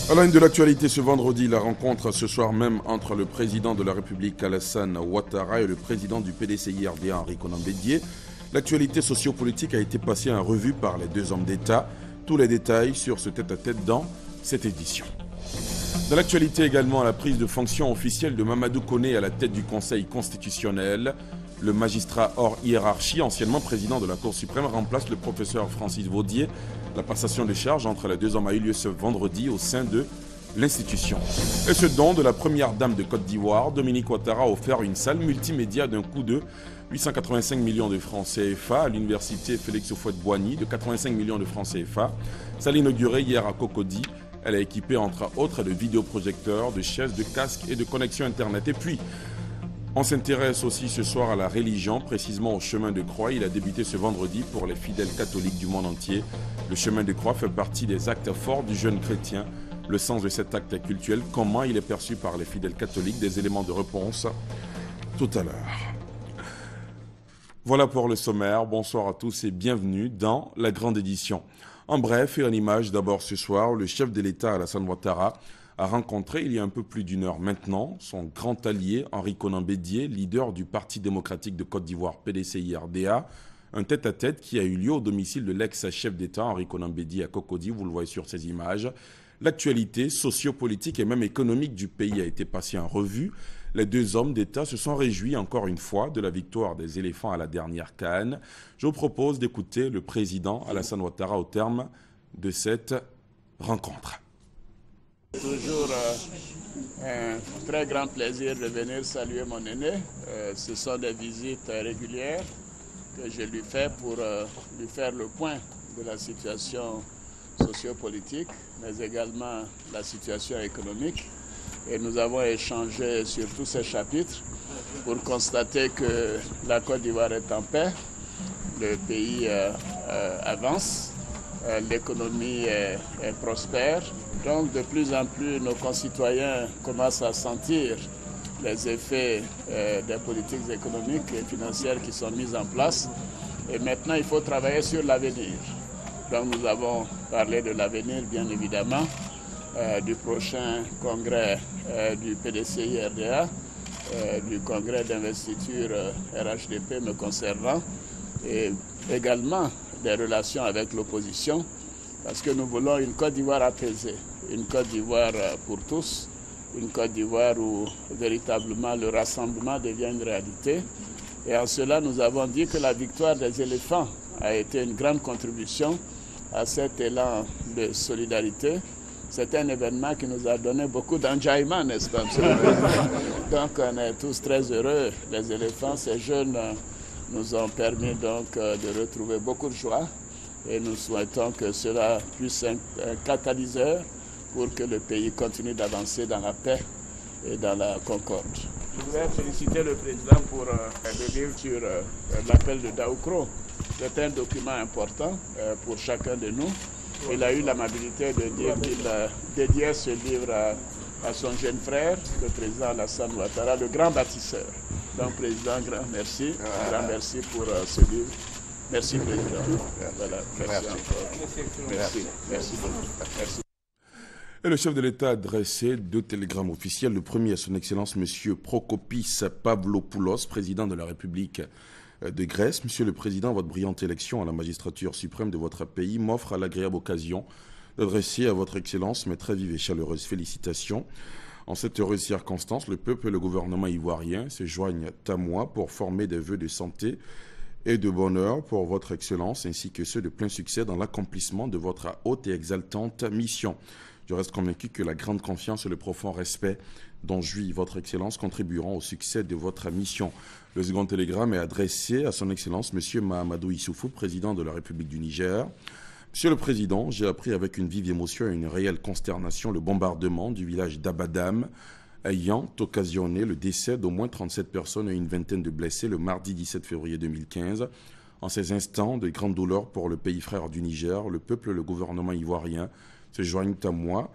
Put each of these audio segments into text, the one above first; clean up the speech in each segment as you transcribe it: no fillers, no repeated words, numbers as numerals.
À la une de l'actualité ce vendredi, la rencontre ce soir même entre le président de la République Alassane Ouattara et le président du PDCI-RDA Henri Konan Bédié. L'actualité sociopolitique a été passée en revue par les deux hommes d'État. Tous les détails sur ce tête-à-tête dans cette édition. Dans l'actualité également, la prise de fonction officielle de Mamadou Koné à la tête du Conseil constitutionnel. Le magistrat hors hiérarchie, anciennement président de la Cour suprême, remplace le professeur Francis Vaudier. La passation de charges entre les deux hommes a eu lieu ce vendredi au sein de l'institution. Et ce don de la première dame de Côte d'Ivoire, Dominique Ouattara, a offert une salle multimédia d'un coût de 885 millions de francs CFA à l'université Félix Houphouët-Boigny de 85 millions de francs CFA. Salle inaugurée hier à Cocody. Elle est équipée entre autres de vidéoprojecteurs, de chaises, de casques et de connexion Internet. Et puis, on s'intéresse aussi ce soir à la religion, précisément au chemin de croix. Il a débuté ce vendredi pour les fidèles catholiques du monde entier. Le chemin de croix fait partie des actes forts du jeune chrétien. Le sens de cet acte cultuel, comment il est perçu par les fidèles catholiques, des éléments de réponse tout à l'heure. Voilà pour le sommaire. Bonsoir à tous et bienvenue dans la grande édition. En bref et en image, d'abord ce soir, le chef de l'État Alassane Ouattara a rencontré il y a un peu plus d'une heure maintenant son grand allié Henri Konan Bédié, leader du Parti démocratique de Côte d'Ivoire PDCI-RDA, un tête-à-tête qui a eu lieu au domicile de l'ex-chef d'État Henri Konan Bédié à Cocody, vous le voyez sur ces images. L'actualité socio-politique et même économique du pays a été passée en revue. Les deux hommes d'État se sont réjouis encore une fois de la victoire des éléphants à la dernière CAN. Je vous propose d'écouter le président Alassane Ouattara au terme de cette rencontre. Toujours un très grand plaisir de venir saluer mon aîné. Ce sont des visites régulières que je lui fais pour lui faire le point de la situation sociopolitique, mais également la situation économique. Et nous avons échangé sur tous ces chapitres pour constater que la Côte d'Ivoire est en paix, le pays avance, l'économie est prospère. Donc de plus en plus, nos concitoyens commencent à sentir les effets des politiques économiques et financières qui sont mises en place. Et maintenant, il faut travailler sur l'avenir. Donc nous avons parlé de l'avenir, bien évidemment, du prochain congrès du PDCI-RDA, du congrès d'investiture RHDP me concernant, et également des relations avec l'opposition, parce que nous voulons une Côte d'Ivoire apaisée, une Côte d'Ivoire pour tous, une Côte d'Ivoire où véritablement le rassemblement devient une réalité. Et en cela, nous avons dit que la victoire des éléphants a été une grande contribution à cet élan de solidarité. C'est un événement qui nous a donné beaucoup d'enjaillement, n'est-ce pas, monsieur le Président? Donc on est tous très heureux. Les éléphants, ces jeunes, nous ont permis donc de retrouver beaucoup de joie. Et nous souhaitons que cela puisse être un catalyseur pour que le pays continue d'avancer dans la paix et dans la concorde. Je voudrais féliciter le président pour le livre sur l'appel de Daoukro. C'est un document important pour chacun de nous. Il a eu l'amabilité de dire qu'il dédiait ce livre à son jeune frère, le président Alassane Ouattara, le grand bâtisseur. Donc, président, grand merci. Grand merci pour ce livre. Merci, président. Voilà, merci encore. Merci. Merci beaucoup. Merci. Et le chef de l'État a adressé deux télégrammes officiels. Le premier à son Excellence, M. Prokopis Pavlopoulos, président de la République de Grèce. Monsieur le Président, votre brillante élection à la magistrature suprême de votre pays m'offre l'agréable occasion d'adresser à votre Excellence mes très vives et chaleureuses félicitations. En cette heureuse circonstance, le peuple et le gouvernement ivoirien se joignent à moi pour former des vœux de santé et de bonheur pour votre Excellence, ainsi que ceux de plein succès dans l'accomplissement de votre haute et exaltante mission. Je reste convaincu que la grande confiance et le profond respect dont jouit votre Excellence contribueront au succès de votre mission. Le second télégramme est adressé à son Excellence, M. Mahamadou Issoufou, président de la République du Niger. Monsieur le Président, j'ai appris avec une vive émotion et une réelle consternation le bombardement du village d'Abadam, ayant occasionné le décès d'au moins 37 personnes et une vingtaine de blessés le mardi 17 février 2015. En ces instants de grande douleur pour le pays frère du Niger, le peuple et le gouvernement ivoirien se joignent à moi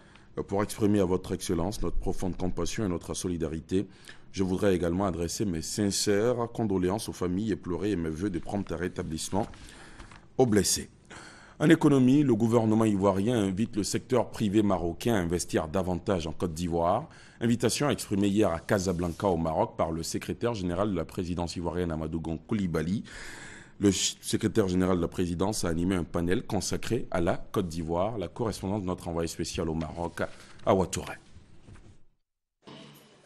pour exprimer à votre Excellence notre profonde compassion et notre solidarité. Je voudrais également adresser mes sincères condoléances aux familles éplorées et mes vœux de prompt rétablissement aux blessés. En économie, le gouvernement ivoirien invite le secteur privé marocain à investir davantage en Côte d'Ivoire. Invitation exprimée hier à Casablanca au Maroc par le secrétaire général de la présidence ivoirienne Amadou Gon Coulibaly. Le secrétaire général de la présidence a animé un panel consacré à la Côte d'Ivoire. La correspondante de notre envoyé spécial au Maroc, Awa Touré.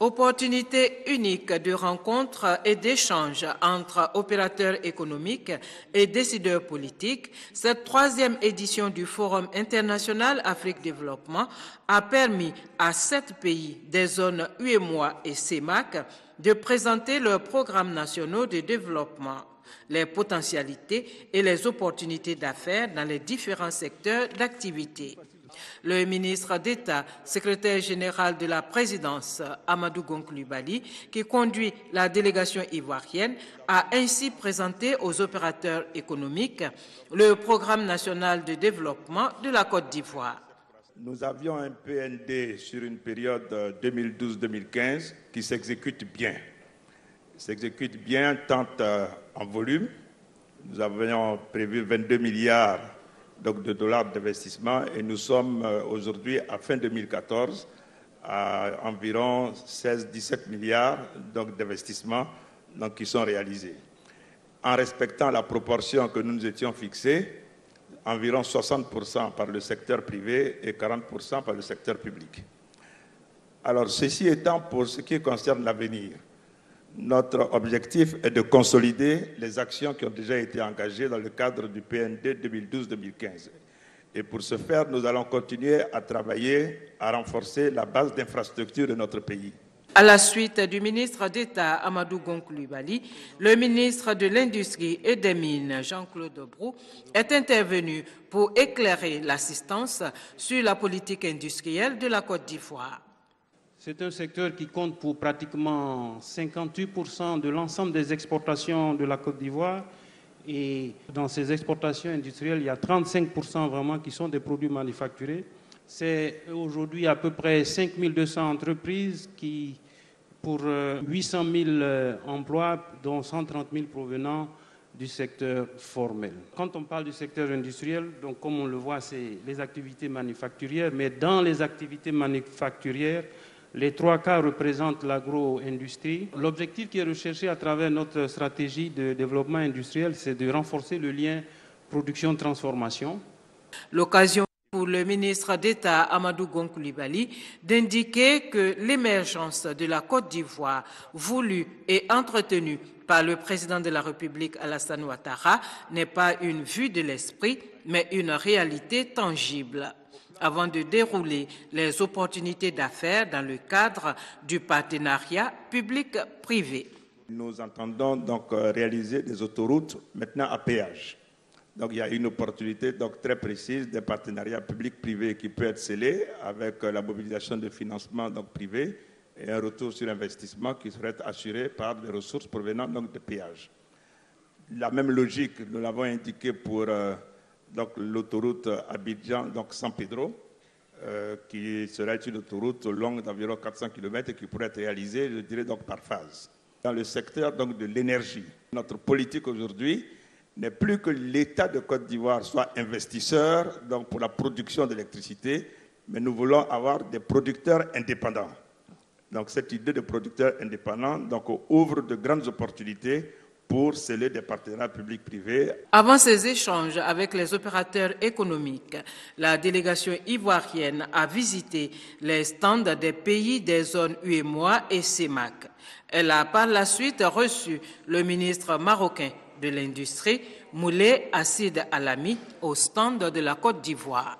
Opportunité unique de rencontre et d'échange entre opérateurs économiques et décideurs politiques, cette 3e édition du Forum international Afrique Développement a permis à 7 pays des zones UEMOA et CEMAC de présenter leurs programmes nationaux de développement, les potentialités et les opportunités d'affaires dans les différents secteurs d'activité. Le ministre d'État, secrétaire général de la présidence, Amadou Gon Coulibaly, qui conduit la délégation ivoirienne, a ainsi présenté aux opérateurs économiques le programme national de développement de la Côte d'Ivoire. Nous avions un PND sur une période 2012-2015 qui s'exécute bien. S'exécute bien tant en volume. Nous avions prévu 22 milliards de dollars d'investissement et nous sommes aujourd'hui, à fin 2014, à environ 16-17 milliards d'investissements qui sont réalisés. En respectant la proportion que nous nous étions fixée, environ 60% par le secteur privé et 40% par le secteur public. Alors, ceci étant pour ce qui concerne l'avenir, notre objectif est de consolider les actions qui ont déjà été engagées dans le cadre du PND 2012-2015. Et pour ce faire, nous allons continuer à travailler à renforcer la base d'infrastructure de notre pays. À la suite du ministre d'État Amadou Gon Coulibaly, le ministre de l'Industrie et des Mines, Jean-Claude Brou, est intervenu pour éclairer l'assistance sur la politique industrielle de la Côte d'Ivoire. C'est un secteur qui compte pour pratiquement 58% de l'ensemble des exportations de la Côte d'Ivoire. Et dans ces exportations industrielles, il y a 35% vraiment qui sont des produits manufacturés. C'est aujourd'hui à peu près 5200 entreprises qui, pour 800 000 emplois, dont 130 000 provenant du secteur formel. Quand on parle du secteur industriel, donc comme on le voit, c'est les activités manufacturières. Mais dans les activités manufacturières, les 3 quarts représentent l'agro-industrie. L'objectif qui est recherché à travers notre stratégie de développement industriel, c'est de renforcer le lien production-transformation. L'occasion pour le ministre d'État Amadou Gon Coulibaly d'indiquer que l'émergence de la Côte d'Ivoire, voulue et entretenue par le président de la République Alassane Ouattara, n'est pas une vue de l'esprit, mais une réalité tangible, avant de dérouler les opportunités d'affaires dans le cadre du partenariat public-privé. Nous entendons donc réaliser des autoroutes maintenant à péage. Donc il y a une opportunité très précise des partenariats public-privé qui peut être scellé avec la mobilisation de financement privés et un retour sur investissement qui serait assuré par des ressources provenant de péages. La même logique, nous l'avons indiqué pour l'autoroute Abidjan-San Pedro, qui serait une autoroute longue d'environ 400 km et qui pourrait être réalisée, je dirais, par phase. Dans le secteur de l'énergie, notre politique aujourd'hui n'est plus que l'État de Côte d'Ivoire soit investisseur pour la production d'électricité, mais nous voulons avoir des producteurs indépendants. Donc cette idée de producteurs indépendants ouvre de grandes opportunités pour sceller des partenariats publics-privés. Avant ces échanges avec les opérateurs économiques, la délégation ivoirienne a visité les stands des pays des zones UEMOA et CEMAC. Elle a par la suite reçu le ministre marocain de l'Industrie, Moulay Assid Alami, au stand de la Côte d'Ivoire.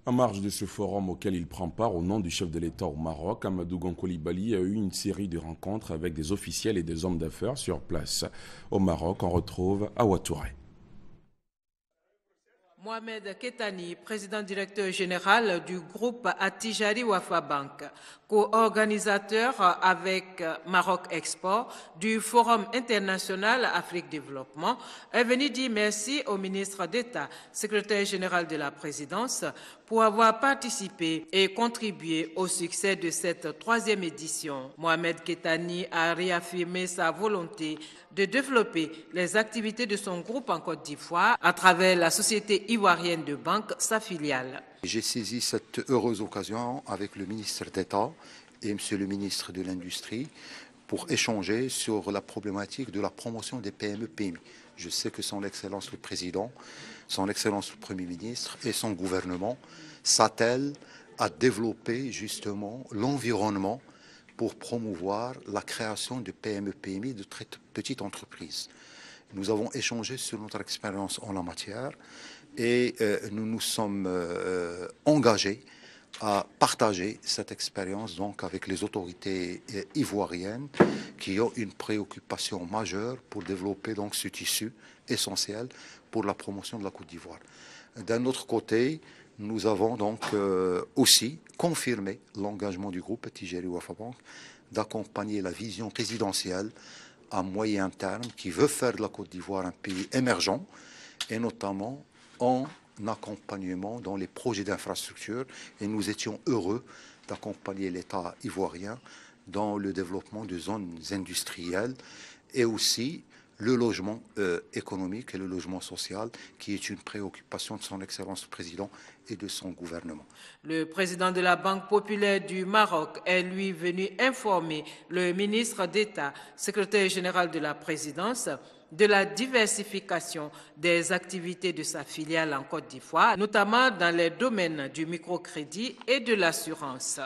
En marge de ce forum auquel il prend part au nom du chef de l'État au Maroc, Amadou Gon Coulibaly a eu une série de rencontres avec des officiels et des hommes d'affaires sur place. Au Maroc, on retrouve Awa Touré. Mohamed Ketani, président directeur général du groupe Attijari Wafa Bank, co-organisateur avec Maroc Export du Forum international Afrique Développement, est venu dire merci au ministre d'État, secrétaire général de la présidence, pour avoir participé et contribué au succès de cette 3e édition. Mohamed Ketani a réaffirmé sa volonté de développer les activités de son groupe en Côte d'Ivoire à travers la société ivoirienne de banque, sa filiale. J'ai saisi cette heureuse occasion avec le ministre d'État et monsieur le ministre de l'Industrie pour échanger sur la problématique de la promotion des PME-PMI. Je sais que son Excellence le Président, son Excellence le Premier ministre et son gouvernement s'attellent à développer justement l'environnement pour promouvoir la création de PME-PMI, de très petites entreprises. Nous avons échangé sur notre expérience en la matière et nous nous sommes engagés à partager cette expérience donc avec les autorités ivoiriennes qui ont une préoccupation majeure pour développer donc ce tissu essentiel pour la promotion de la Côte d'Ivoire. D'un autre côté, nous avons donc aussi confirmé l'engagement du groupe Attijari Wafa Bank d'accompagner la vision présidentielle à moyen terme qui veut faire de la Côte d'Ivoire un pays émergent et notamment en accompagnement dans les projets d'infrastructure. Et nous étions heureux d'accompagner l'État ivoirien dans le développement de zones industrielles et aussi le logement économique et le logement social, qui est une préoccupation de son Excellence le Président et de son gouvernement. Le président de la Banque populaire du Maroc est lui venu informer le ministre d'État, secrétaire général de la présidence, de la diversification des activités de sa filiale en Côte d'Ivoire, notamment dans les domaines du microcrédit et de l'assurance.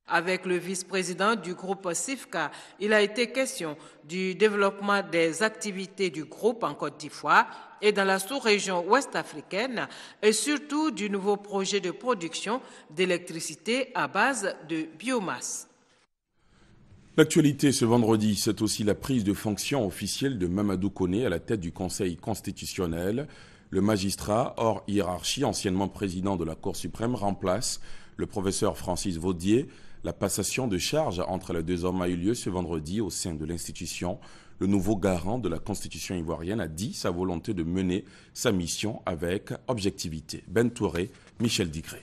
Avec le vice-président du groupe SIFCA, il a été question du développement des activités du groupe en Côte d'Ivoire et dans la sous-région ouest-africaine et surtout du nouveau projet de production d'électricité à base de biomasse. L'actualité ce vendredi, c'est aussi la prise de fonction officielle de Mamadou Koné à la tête du Conseil constitutionnel. Le magistrat, hors hiérarchie, anciennement président de la Cour suprême, remplace le professeur Francis Vaudier. La passation de charge entre les deux hommes a eu lieu ce vendredi au sein de l'institution. Le nouveau garant de la Constitution ivoirienne a dit sa volonté de mener sa mission avec objectivité. Ben Touré, Michel Digré.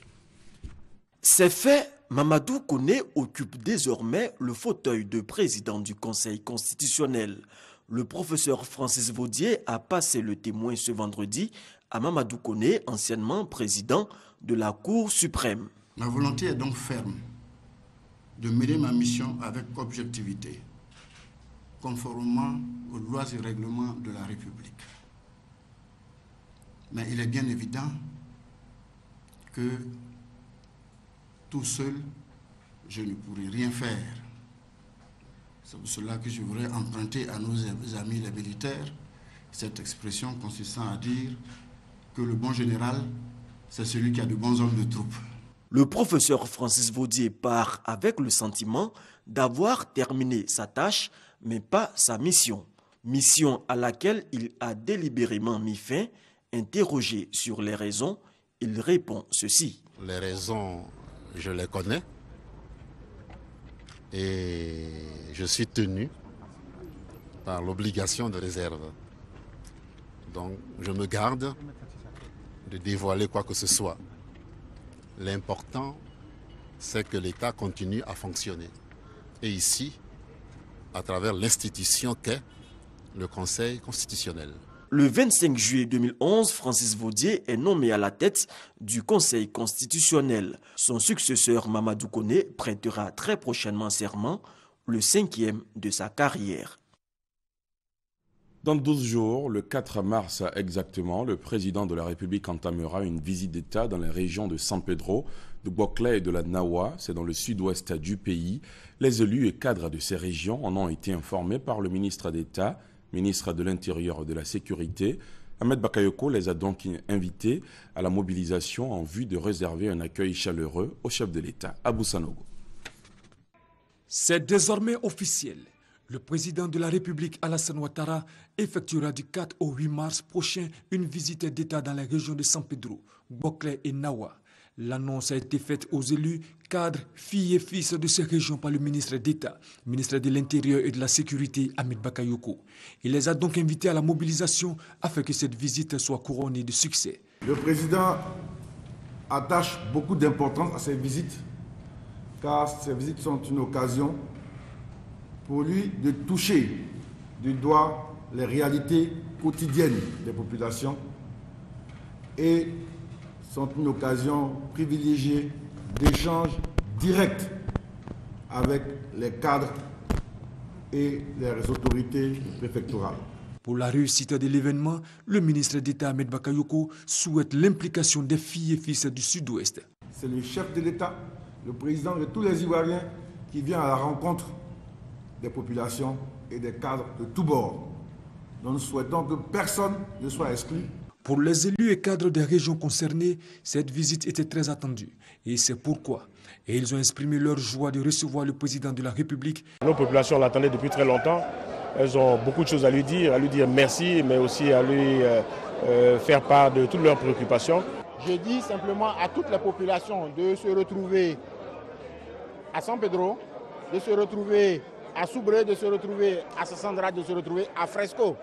C'est fait, Mamadou Koné occupe désormais le fauteuil de président du Conseil constitutionnel. Le professeur Francis Vaudier a passé le témoin ce vendredi à Mamadou Koné, anciennement président de la Cour suprême. Ma volonté est donc ferme de mener ma mission avec objectivité, conformément aux lois et règlements de la République. Mais il est bien évident que tout seul, je ne pourrai rien faire. C'est pour cela que je voudrais emprunter à nos amis les militaires cette expression consistant à dire que le bon général, c'est celui qui a de bons hommes de troupe. Le professeur Francis Vaudier part avec le sentiment d'avoir terminé sa tâche, mais pas sa mission. Mission à laquelle il a délibérément mis fin. Interrogé sur les raisons, il répond ceci. Les raisons, je les connais et je suis tenu par l'obligation de réserve. Donc je me garde de dévoiler quoi que ce soit. L'important, c'est que l'État continue à fonctionner. Et ici, à travers l'institution qu'est le Conseil constitutionnel. Le 25 juillet 2011, Francis Vaudier est nommé à la tête du Conseil constitutionnel. Son successeur Mamadou Koné prêtera très prochainement serment, le 5e de sa carrière. Dans 12 jours, le 4 mars exactement, le président de la République entamera une visite d'État dans les régions de San Pedro, de Bokla et de la Nawa, c'est dans le sud-ouest du pays. Les élus et cadres de ces régions en ont été informés par le ministre d'État, ministre de l'Intérieur et de la Sécurité. Ahmed Bakayoko les a donc invités à la mobilisation en vue de réserver un accueil chaleureux au chef de l'État, Abou Sanogo. C'est désormais officiel. Le président de la République, Alassane Ouattara, effectuera du 4 au 8 mars prochain une visite d'État dans les régions de San Pedro, Boclé et Nawa. L'annonce a été faite aux élus, cadres, filles et fils de ces régions par le ministre d'État, ministre de l'Intérieur et de la Sécurité, Ahmed Bakayoko. Il les a donc invités à la mobilisation afin que cette visite soit couronnée de succès. Le président attache beaucoup d'importance à ces visites, car ces visites sont une occasion pour lui de toucher du doigt les réalités quotidiennes des populations et sont une occasion privilégiée d'échanges directs avec les cadres et les autorités préfectorales. Pour la réussite de l'événement, le ministre d'État Ahmed Bakayoko souhaite l'implication des filles et fils du Sud-Ouest. C'est le chef de l'État, le président de tous les Ivoiriens qui vient à la rencontre des populations et des cadres de tous bords. Nous souhaitons que personne ne soit exclu. Pour les élus et cadres des régions concernées, cette visite était très attendue. Et c'est pourquoi. Et ils ont exprimé leur joie de recevoir le président de la République. Nos populations l'attendaient depuis très longtemps. Elles ont beaucoup de choses à lui dire merci, mais aussi à lui faire part de toutes leurs préoccupations. Je dis simplement à toute la population de se retrouver à San Pedro, de se retrouver à Soubré, de se retrouver à Sassandra, de se retrouver à Fresco.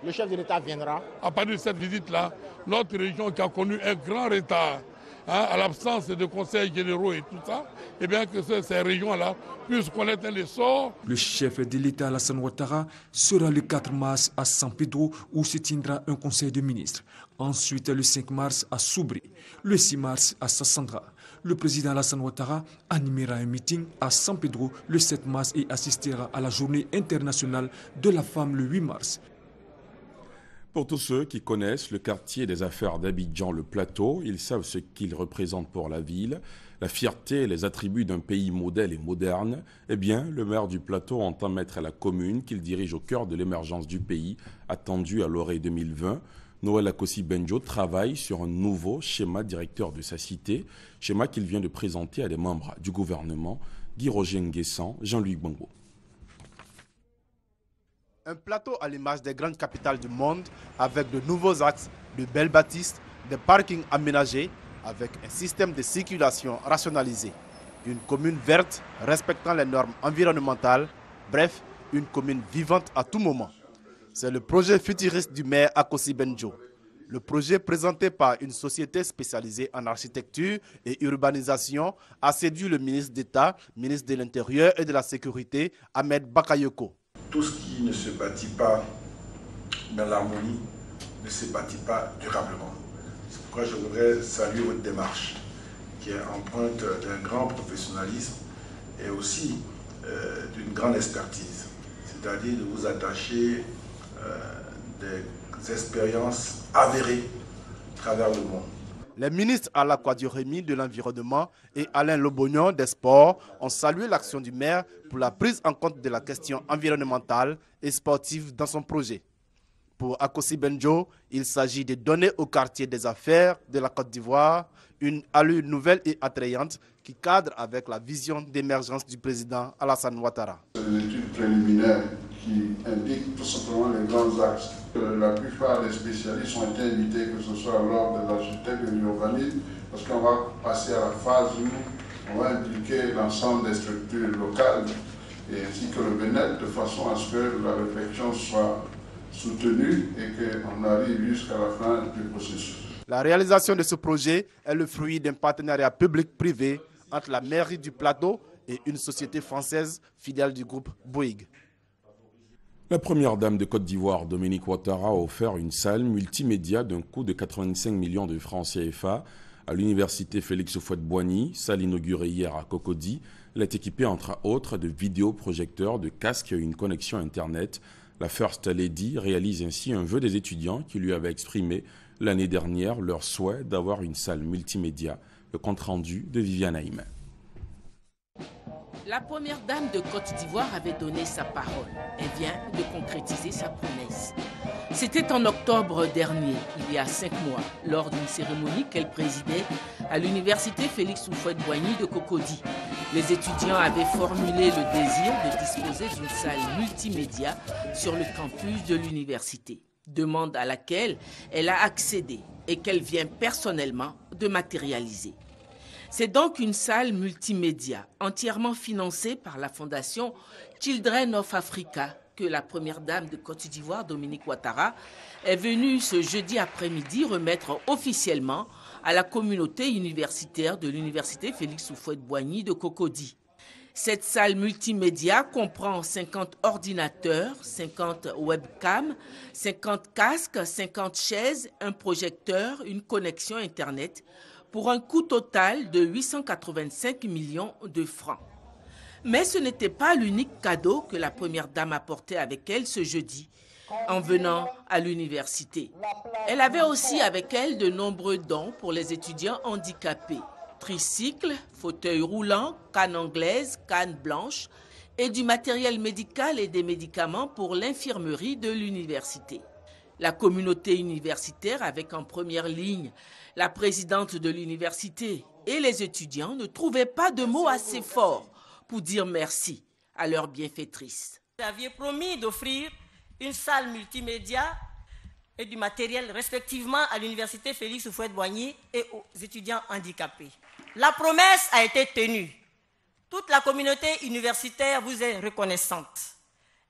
Le chef de l'État viendra. À partir de cette visite-là, notre région qui a connu un grand retard à l'absence de conseils généraux et tout ça, et bien que ces régions-là puissent connaître l'essor. Le chef de l'État, Alassane Ouattara, sera le 4 mars à San Pedro où se tiendra un conseil de ministres. Ensuite, le 5 mars à Soubré, le 6 mars à Sassandra. Le président Alassane Ouattara animera un meeting à San Pedro le 7 mars et assistera à la journée internationale de la femme le 8 mars. Pour tous ceux qui connaissent le quartier des affaires d'Abidjan, le Plateau, ils savent ce qu'il représente pour la ville, la fierté et les attributs d'un pays modèle et moderne. Eh bien, le maire du Plateau entend mettre la commune qu'il dirige au cœur de l'émergence du pays, attendue à l'orée 2020. Noël Akossi Benjo travaille sur un nouveau schéma directeur de sa cité, schéma qu'il vient de présenter à des membres du gouvernement, Guy Roger Nguessan, Jean-Louis Gbangbo. Un plateau à l'image des grandes capitales du monde, avec de nouveaux axes, de belles bâtisses, des parkings aménagés, avec un système de circulation rationalisé. Une commune verte, respectant les normes environnementales, bref, une commune vivante à tout moment. C'est le projet futuriste du maire Akossi Benjo. Le projet présenté par une société spécialisée en architecture et urbanisation a séduit le ministre d'État, ministre de l'Intérieur et de la Sécurité, Ahmed Bakayoko. Tout ce qui ne se bâtit pas dans l'harmonie ne se bâtit pas durablement. C'est pourquoi je voudrais saluer votre démarche qui est empreinte d'un grand professionnalisme et aussi d'une grande expertise. C'est-à-dire de vous attacher des expériences avérées à travers le monde. Les ministres Alakwa Dioremi de l'Environnement et Alain Lobognon des Sports ont salué l'action du maire pour la prise en compte de la question environnementale et sportive dans son projet. Pour Akossi Benjo, il s'agit de donner au quartier des affaires de la Côte d'Ivoire une allure nouvelle et attrayante qui cadre avec la vision d'émergence du président Alassane Ouattara. C'est une étude préliminaire qui indique tout simplement les grands axes. La plupart des spécialistes ont été invités, que ce soit lors de l'architecte et de l'urbanisme, parce qu'on va passer à la phase où on va impliquer l'ensemble des structures locales et ainsi que le BNET, de façon à ce que la réflexion soit soutenue et qu'on arrive jusqu'à la fin du processus. La réalisation de ce projet est le fruit d'un partenariat public-privé entre la mairie du Plateau et une société française filiale du groupe Bouygues. La première dame de Côte d'Ivoire, Dominique Ouattara, a offert une salle multimédia d'un coût de 85 millions de francs CFA à l'université Félix Houphouët-Boigny, salle inaugurée hier à Cocody. Elle est équipée entre autres de vidéoprojecteurs, de casques et une connexion Internet. La First Lady réalise ainsi un vœu des étudiants qui lui avaient exprimé l'année dernière leur souhait d'avoir une salle multimédia. Le compte-rendu de Viviane Haïm. La première dame de Côte d'Ivoire avait donné sa parole. Elle vient de concrétiser sa promesse. C'était en octobre dernier, il y a 5 mois, lors d'une cérémonie qu'elle présidait à l'université Félix Houphouët-Boigny de Cocody. Les étudiants avaient formulé le désir de disposer d'une salle multimédia sur le campus de l'université, demande à laquelle elle a accédé et qu'elle vient personnellement de matérialiser. C'est donc une salle multimédia entièrement financée par la fondation Children of Africa que la première dame de Côte d'Ivoire, Dominique Ouattara, est venue ce jeudi après-midi remettre officiellement à la communauté universitaire de l'université Félix Houphouët-Boigny de Cocody. Cette salle multimédia comprend 50 ordinateurs, 50 webcams, 50 casques, 50 chaises, un projecteur, une connexion Internet pour un coût total de 885 millions de francs. Mais ce n'était pas l'unique cadeau que la première dame apportait avec elle ce jeudi en venant à l'université. Elle avait aussi avec elle de nombreux dons pour les étudiants handicapés. Tricycle, fauteuil roulant, canne anglaise, canne blanche et du matériel médical et des médicaments pour l'infirmerie de l'université. La communauté universitaire, avec en première ligne la présidente de l'université et les étudiants, ne trouvaient pas de mots assez forts pour dire merci à leur bienfaitrice. Vous aviez promis d'offrir une salle multimédia et du matériel respectivement à l'université Félix Houphouët-Boigny et aux étudiants handicapés. La promesse a été tenue. Toute la communauté universitaire vous est reconnaissante.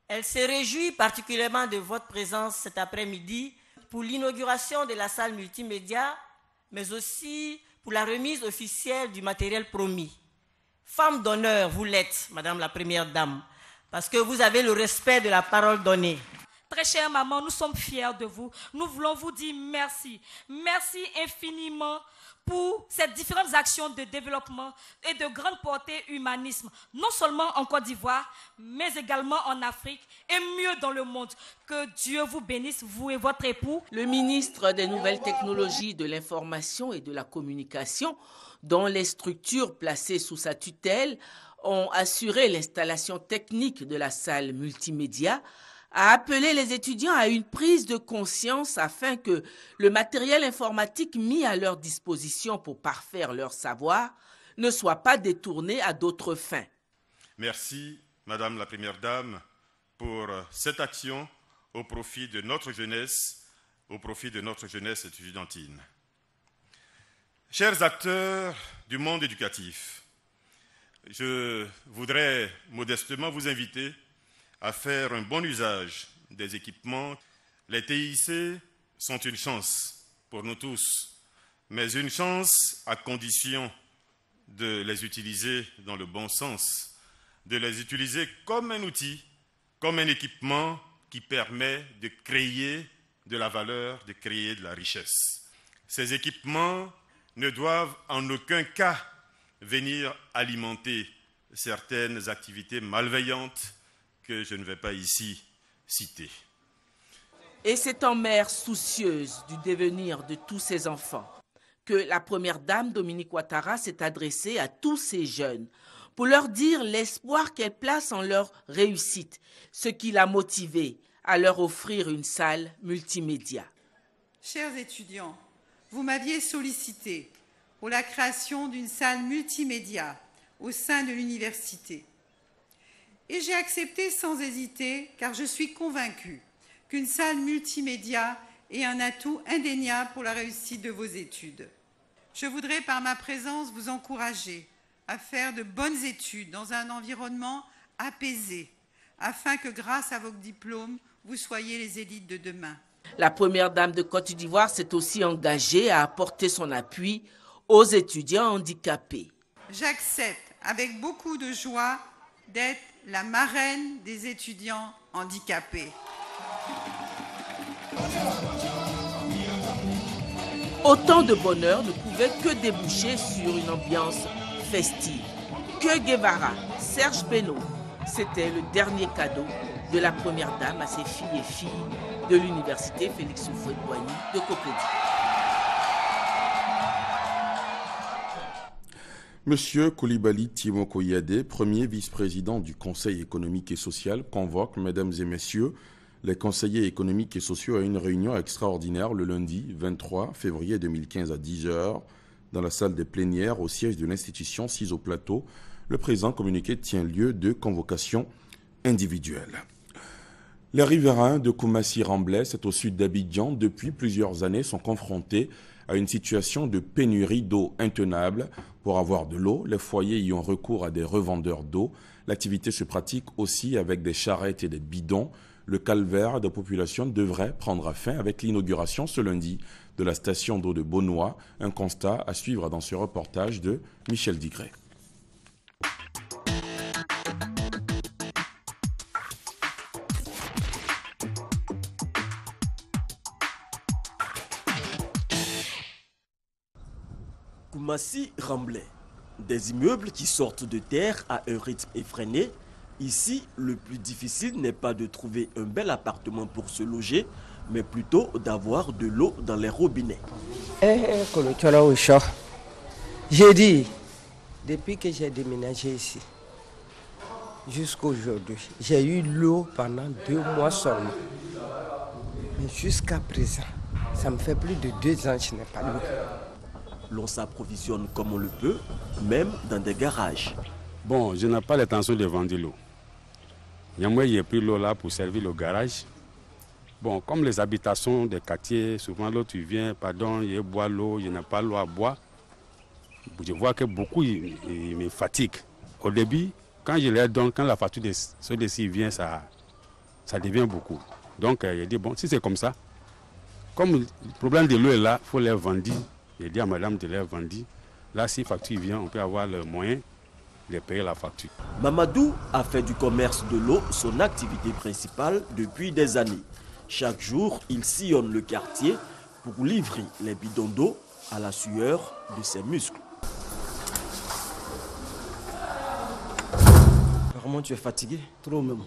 Elle se réjouit particulièrement de votre présence cet après-midi pour l'inauguration de la salle multimédia, mais aussi pour la remise officielle du matériel promis. Femme d'honneur, vous l'êtes, Madame la Première Dame, parce que vous avez le respect de la parole donnée. Très chère maman, nous sommes fiers de vous. Nous voulons vous dire merci. Merci infiniment pour ces différentes actions de développement et de grande portée humanisme, non seulement en Côte d'Ivoire, mais également en Afrique et mieux dans le monde. Que Dieu vous bénisse, vous et votre époux. Le ministre des Nouvelles Technologies, de l'Information et de la Communication, dont les structures placées sous sa tutelle ont assuré l'installation technique de la salle multimédia, a appelé les étudiants à une prise de conscience afin que le matériel informatique mis à leur disposition pour parfaire leur savoir ne soit pas détourné à d'autres fins. Merci, Madame la Première Dame, pour cette action au profit de notre jeunesse, étudiantine. Chers acteurs du monde éducatif, je voudrais modestement vous inviter à faire un bon usage des équipements. Les TIC sont une chance pour nous tous, mais une chance à condition de les utiliser dans le bon sens, de les utiliser comme un outil, comme un équipement qui permet de créer de la valeur, de créer de la richesse. Ces équipements ne doivent en aucun cas venir alimenter certaines activités malveillantes que je ne vais pas ici citer. Et c'est en mère soucieuse du devenir de tous ces enfants que la première dame Dominique Ouattara s'est adressée à tous ces jeunes pour leur dire l'espoir qu'elle place en leur réussite, ce qui l'a motivée à leur offrir une salle multimédia. Chers étudiants, vous m'aviez sollicité pour la création d'une salle multimédia au sein de l'université. Et j'ai accepté sans hésiter, car je suis convaincue qu'une salle multimédia est un atout indéniable pour la réussite de vos études. Je voudrais par ma présence vous encourager à faire de bonnes études dans un environnement apaisé, afin que grâce à vos diplômes, vous soyez les élites de demain. La première dame de Côte d'Ivoire s'est aussi engagée à apporter son appui aux étudiants handicapés. J'accepte avec beaucoup de joie d'être la marraine des étudiants handicapés. Autant de bonheur ne pouvait que déboucher sur une ambiance festive. Que Guevara, Serge Beno, c'était le dernier cadeau de la première dame à ses filles et filles de l'université Félix Houphouët-Boigny de Cocody. Monsieur Koulibaly Timoko Yadé, premier vice-président du Conseil économique et social, convoque, mesdames et messieurs, les conseillers économiques et sociaux à une réunion extraordinaire le lundi 23 février 2015 à 10h dans la salle des plénières au siège de l'institution 6 au plateau, Le présent communiqué tient lieu de convocation individuelle. Les riverains de Koumassi-Ramblais, c'est au sud d'Abidjan, depuis plusieurs années sont confrontés à une situation de pénurie d'eau intenable. Pour avoir de l'eau, les foyers y ont recours à des revendeurs d'eau. L'activité se pratique aussi avec des charrettes et des bidons. Le calvaire des populations devrait prendre fin avec l'inauguration ce lundi de la station d'eau de Bonois. Un constat à suivre dans ce reportage de Michel Digré. Koumassi-Ramblais, des immeubles qui sortent de terre à un rythme effréné. Ici, le plus difficile n'est pas de trouver un bel appartement pour se loger, mais plutôt d'avoir de l'eau dans les robinets. J'ai dit, depuis que j'ai déménagé ici, jusqu'à aujourd'hui, j'ai eu l'eau pendant 2 mois seulement. Mais jusqu'à présent, ça me fait plus de 2 ans que je n'ai pas d'eau. L'on s'approvisionne comme on le peut, même dans des garages. Bon, je n'ai pas l'intention de vendre l'eau. Moi, j'ai pris l'eau là pour servir le garage. Bon, comme les habitations des quartiers, souvent l'eau, tu viens, pardon, je bois l'eau, je n'ai pas l'eau à boire. Je vois que beaucoup ils me fatiguent. Au début, quand je les donne, quand la facture de ceux-ci vient, ça devient beaucoup. Donc, je dis, bon, si c'est comme ça, comme le problème de l'eau est là, il faut les vendre. J'ai dit à madame de les vendre. Là, si la facture vient, on peut avoir le moyen de payer la facture. Mamadou a fait du commerce de l'eau son activité principale depuis des années. Chaque jour, il sillonne le quartier pour livrer les bidons d'eau à la sueur de ses muscles. Vraiment, tu es fatigué? Trop même.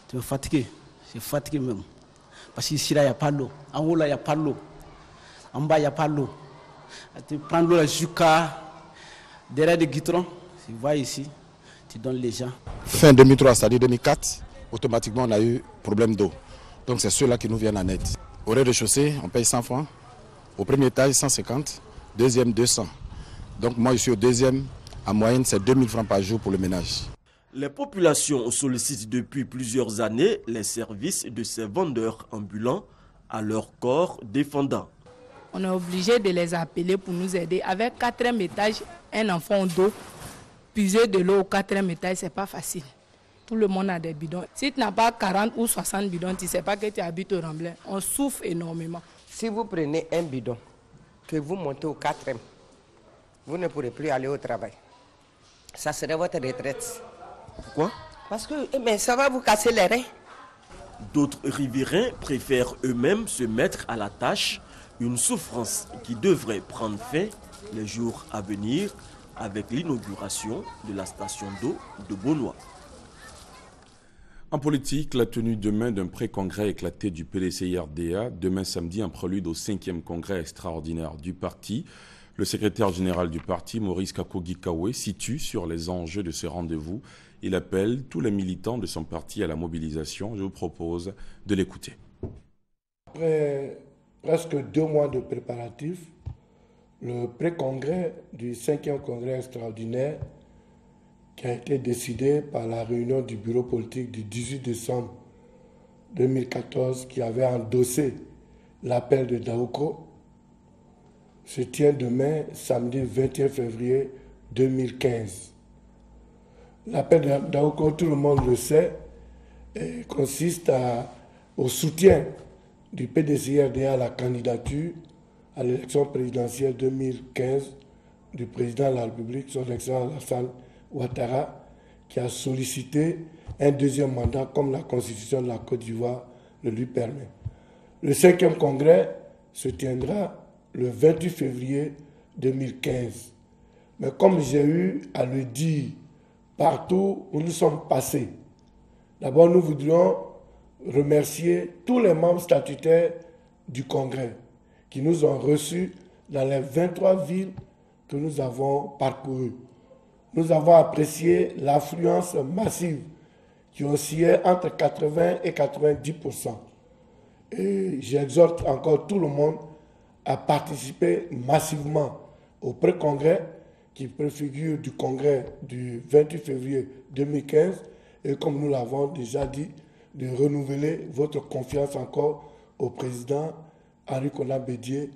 Tu es fatigué? Je suis fatigué même. Parce qu'ici, là, il n'y a pas d'eau. En haut, là, il n'y a pas d'eau. En bas, il n'y a pas d'eau. Tu prends l'eau jusqu'à derrière le guitron. Tu vois ici, tu donnes les gens. Fin 2003, c'est-à-dire 2004, automatiquement, on a eu problème d'eau. Donc, c'est ceux-là qui nous viennent en aide. Au rez-de-chaussée, on paye 100 francs. Au premier étage, 150. Deuxième, 200. Donc, moi, je suis au deuxième. En moyenne, c'est 2000 francs par jour pour le ménage. Les populations sollicitent depuis plusieurs années les services de ces vendeurs ambulants à leur corps défendant. On est obligé de les appeler pour nous aider. Avec 4e étage, un enfant d'eau, puiser de l'eau au 4e étage, ce n'est pas facile. Tout le monde a des bidons. Si tu n'as pas 40 ou 60 bidons, tu ne sais pas que tu habites au Ramblais. On souffre énormément. Si vous prenez un bidon, que vous montez au 4e, vous ne pourrez plus aller au travail. Ça serait votre retraite. Pourquoi? Parce que ça va vous casser les reins. D'autres riverains préfèrent eux-mêmes se mettre à la tâche. Une souffrance qui devrait prendre fin les jours à venir avec l'inauguration de la station d'eau de Bonois. En politique, la tenue demain d'un pré-congrès éclaté du PDCI-RDA, demain samedi en prélude au 5e congrès extraordinaire du parti. Le secrétaire général du parti, Maurice Kakogi-Kawe, situe sur les enjeux de ce rendez-vous. Il appelle tous les militants de son parti à la mobilisation. Je vous propose de l'écouter. Après presque 2 mois de préparatifs, le pré-congrès du 5e congrès extraordinaire qui a été décidé par la réunion du bureau politique du 18 décembre 2014 qui avait endossé l'appel de Daoko se tient demain, samedi 21 février 2015. L'appel de Daoko, tout le monde le sait, consiste au soutien du PDCI-RDA à la candidature à l'élection présidentielle 2015 du président de la République, son excellence Alassane Ouattara, qui a sollicité un 2e mandat comme la Constitution de la Côte d'Ivoire le lui permet. Le 5e congrès se tiendra le 28 février 2015. Mais comme j'ai eu à le dire partout où nous sommes passés, d'abord nous voudrions remercier tous les membres statutaires du Congrès qui nous ont reçus dans les 23 villes que nous avons parcourues. Nous avons apprécié l'affluence massive qui oscillait entre 80 et 90%. Et j'exhorte encore tout le monde à participer massivement au pré-congrès qui préfigure du congrès du 28 février 2015 et comme nous l'avons déjà dit, de renouveler votre confiance encore au président Henri Konan Bédié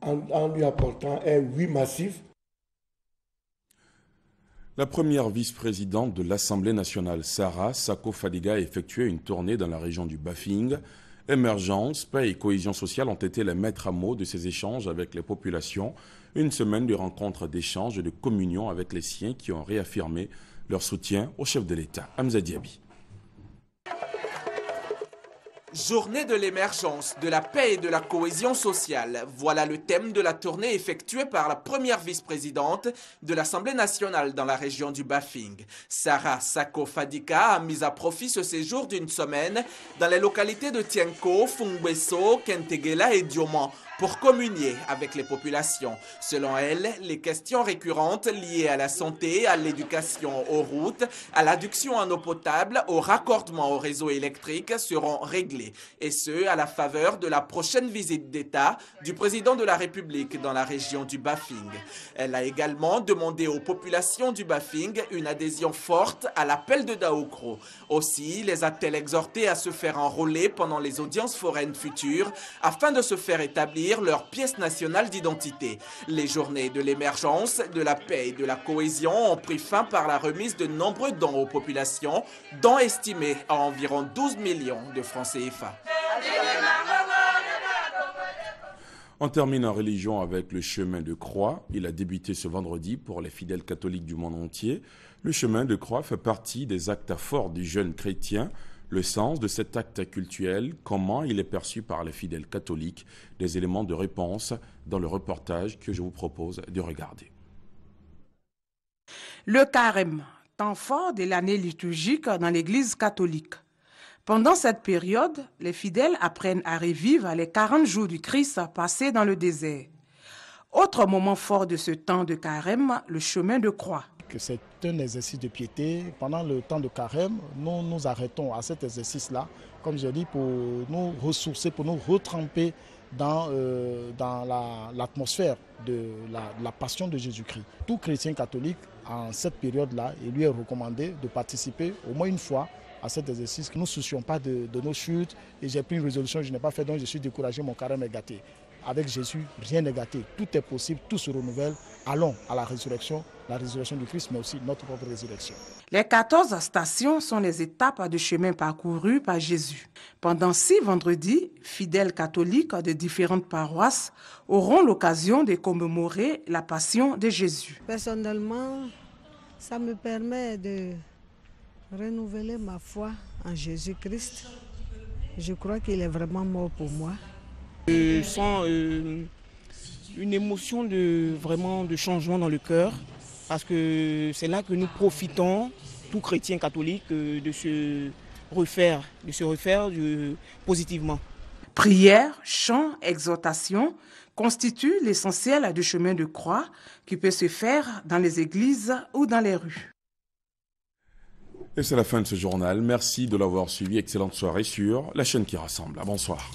en lui apportant un oui massif. La première vice-présidente de l'Assemblée nationale, Sarah Sako Fadiga, a effectué une tournée dans la région du Bafing. Émergence, paix et cohésion sociale ont été les maîtres mots de ces échanges avec les populations. Une semaine de rencontres, d'échanges et de communion avec les siens qui ont réaffirmé leur soutien au chef de l'État, Hamza Diaby. Journée de l'émergence, de la paix et de la cohésion sociale. Voilà le thème de la tournée effectuée par la première vice-présidente de l'Assemblée nationale dans la région du Bafing. Sarah Sako Fadiga a mis à profit ce séjour d'une semaine dans les localités de Tienko, Fungbeso, Kentegela et Dioman pour communier avec les populations. Selon elle, les questions récurrentes liées à la santé, à l'éducation, aux routes, à l'adduction en eau potable, au raccordement au réseau électrique seront réglées. Et ce, à la faveur de la prochaine visite d'État du président de la République dans la région du Bafing. Elle a également demandé aux populations du Bafing une adhésion forte à l'appel de Daoukro. Aussi, les a-t-elle exhortés à se faire enrôler pendant les audiences foraines futures afin de se faire établir leur pièce nationale d'identité. Les journées de l'émergence, de la paix et de la cohésion ont pris fin par la remise de nombreux dons aux populations, dons estimés à environ 12 millions de francs CFA. On termine en religion avec le chemin de croix. Il a débuté ce vendredi pour les fidèles catholiques du monde entier. Le chemin de croix fait partie des actes forts du jeune chrétien. Le sens de cet acte cultuel, comment il est perçu par les fidèles catholiques, des éléments de réponse dans le reportage que je vous propose de regarder. Le carême, temps fort de l'année liturgique dans l'Église catholique. Pendant cette période, les fidèles apprennent à revivre les 40 jours du Christ passés dans le désert. Autre moment fort de ce temps de carême, le chemin de croix. C'est un exercice de piété. Pendant le temps de carême, nous nous arrêtons à cet exercice-là, comme je dis, pour nous ressourcer, pour nous retremper dans l'atmosphère de la passion de Jésus-Christ. Tout chrétien catholique, en cette période-là, il lui est recommandé de participer au moins une fois à cet exercice. Nous ne soucions pas de nos chutes et j'ai pris une résolution, je n'ai pas fait donc je suis découragé, mon carême est gâté. Avec Jésus, rien n'est gâté, tout est possible, tout se renouvelle. Allons à la résurrection du Christ, mais aussi notre propre résurrection. Les 14 stations sont les étapes de chemin parcouru par Jésus. Pendant 6 vendredis, fidèles catholiques de différentes paroisses auront l'occasion de commémorer la passion de Jésus. Personnellement, ça me permet de renouveler ma foi en Jésus-Christ. Je crois qu'il est vraiment mort pour moi. Je sens une émotion de changement dans le cœur, parce que c'est là que nous profitons, tout chrétien catholique, de se refaire positivement. Prière, chant, exhortation constituent l'essentiel du chemin de croix qui peut se faire dans les églises ou dans les rues. Et c'est la fin de ce journal. Merci de l'avoir suivi. Excellente soirée sur la chaîne qui rassemble. Bonsoir.